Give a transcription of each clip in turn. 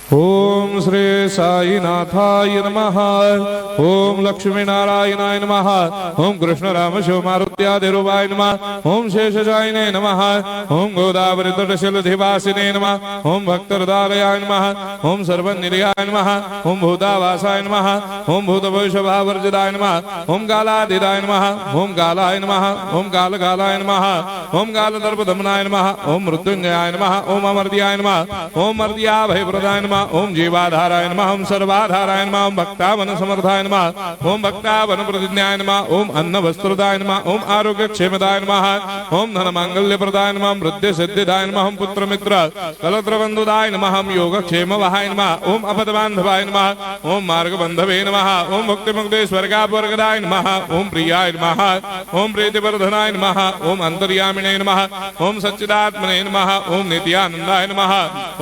ओम श्री साईनाथाय नमः। ओम लक्ष्मी नारायणाय नमः। ओम कृष्ण राम शिव मारुत्यादिरूपाय नमः। ओम शेषशायिने नमः। ओम गोदावरी तटशिलधिवासिने नमः। ओम भक्तहृदयाय नमः। ओम सर्वनिलयाय नमः। ओम भूतावासाय नमः। ओम भूतभविष्यभावर्जिताय नमः। ओम कालाधीराय नमः। ओम कालाय नमः। ओम कालकालाय नमः। ओम कालदर्पदमनाय नमः। ओम मृत्युंजयाय नमः। ओम अमर्त्याय नमः। ओम मर्त्याभयप्रदाय नमः। ओम जीवाधाराय नमः। ओम सर्वाधाराय नमः। ओम भक्तावन समर्थाय नमः। ओम भक्तावन प्रतिज्ञाय नमः। ओम अन्न वस्त्रदाय नमः। ओम आरोग्य क्षेमदाय नमः। ओम धन मांगल्य प्रदाय नमः। वृद्धि सिद्धिदाय नमः। ओम पुत्र मित्र कलत्र बंधुदाय नमः। ओम योग क्षेम वहाय नमः। ओम अपद बांधवाय नमः। ओम मार्ग बंधवे नमः। ओम भक्ति मुक्ति स्वर्गापवर्गदाय नमः। ओम प्रियाय नमः। ओम प्रीतिवर्धनाय नमः। ओम अंतर्यामिने नमः। ओम सच्चिदात्मने नमः। ओम नित्यानंदाय नमः।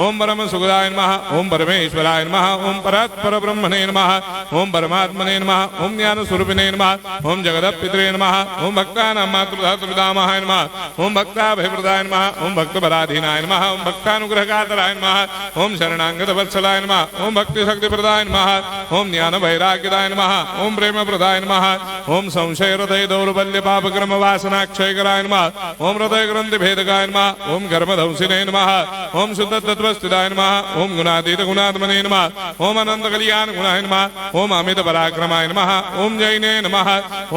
ओम परम सुखदाय नमः। ओम परमेश्वराय नमः। ओम परात्पर ब्रह्मणे नमः। ओम परमात्मने नमः। ओम ज्ञान स्वरूपिणे नमः। ओम जगदपितरे नमः। ओम भक्तानां मातृधातृपितामहाय नमः। ओम भक्ताभयप्रदाय नमः। ओम भक्तपराधीनाय नमः। ओम भक्तानुग्रहकातराय नमः। ओम शरणागत वत्सलाय नमः। ओम भक्ति शक्ति प्रदाय नमः। ओम ज्ञान वैराग्यदाय नमः। ओम प्रेम प्रदाय नमः। ओम संशय हृदय दौर्बल्य पाप क्रम वासना क्षय कराय नमः। ओम हृदय ग्रंथि भेदकाय नमः। ओम कर्मधंसिने नमः। ओम शुद्ध तत्वस्थिताय नमः। ओम गुणातीत गुणात्मने नमः। ओम अनंत कल्याण गुणाय नमः। ओम अमित पराक्रमाय नमः। ओम जैने नमः।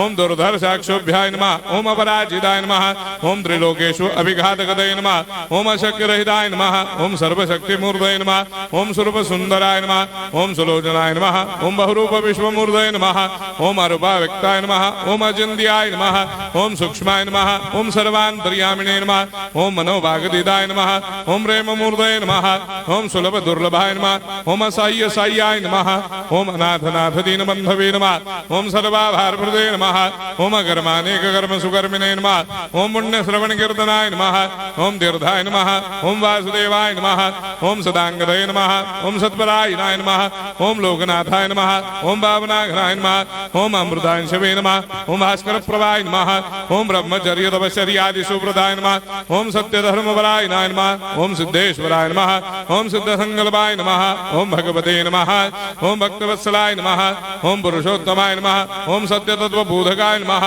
ओम दुर्धर साक्षोभ्याय नमः। ओम अपराजिताय नमः। ओम त्रिलोकेषु अभिघातगतये नमः। ओम अशक्य रहिताय नमः। ओम सर्वशक्ति मूर्तये नमः। ओम स्वरूप सुंदराय नमः। ओम सुलोचनाय नमः। ओम बहुरूप विश्वमूर्तये नमः। ओम अरूपाव्यक्ताय नमः। ओम अचिन्त्याय नमः। ओम सूक्ष्माय नमः। ओम सर्वान्तर्यामिने नमः। ओम मनोभागदिदाय नमः। ओम प्रेम मूर्तये नमः। ओम सुलभ दुर्लभाय नमः। ओम असह्य साह्याय नमः। ओम अनाथनाथ दीन बंधवे नमः। ओम सर्वाभारप्रदे नमः। ओम अकर्मानेक कर्म सुकर्मिणे नमः। ओम पुण्य श्रवण कीर्तनाय नमः। ओम तीर्थाय नमः। ओम वासुदेवाय नमः। ओम सदांगदये नमः। ओम सत्परायणाय नमः। ओम लोकनाथाय नमः। ओम भावनाघनाय नमः। ओम अमृतांशवे नमः। ओम भास्कर प्रभाय नमः। ओम ब्रह्मचर्य तपश्चर्यादि सुप्रदाय नमः। ओम सत्य धर्मपरायणाय नमः। ओम सिद्धेश्वराय नमः। ओम सिद्ध संकल्पाय नमः। ओम भगवते नमः। ओम भक्तवत्सलाय नमः। ओम पुरुषोत्तमाय नमः। ओम सत्य तत्वबोधकाय नमः।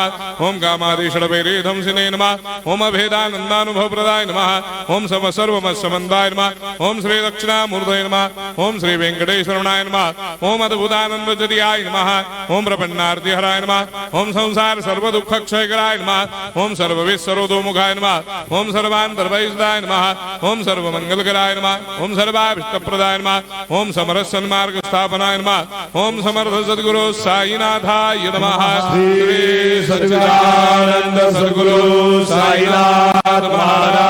ओम कामादिषडवैरेधंसिने नमः। ओम अभेदानंदानुभव प्रदाय नमः। ओम सर्वमस्समन्दाय नमः। ओम श्री दक्षिणामूर्तये नमः। ओम श्री वेंकटेश्वरनाय नमः। ओम अद्भुतानंदजटियाय नमः। ओम प्रपन्नार्तिहराय नमः। ओम संसार सर्व दुख क्षयकराय नमः। ओम सर्वविश्वरोधोमुखाय नमः। ओम सर्वान्तर्वैसदाय नमः। ओम सर्वमंगलकराय नमः। ओम सर्वाभिष्टप्रदाय नमः। ओम समरस सन्मार्ग स्थापनाय नमः। ओम समर्थ सद्गुरु साईनाथाय नमः। श्री सच्चिदानंद सद्गुरु साईनाथ महाराज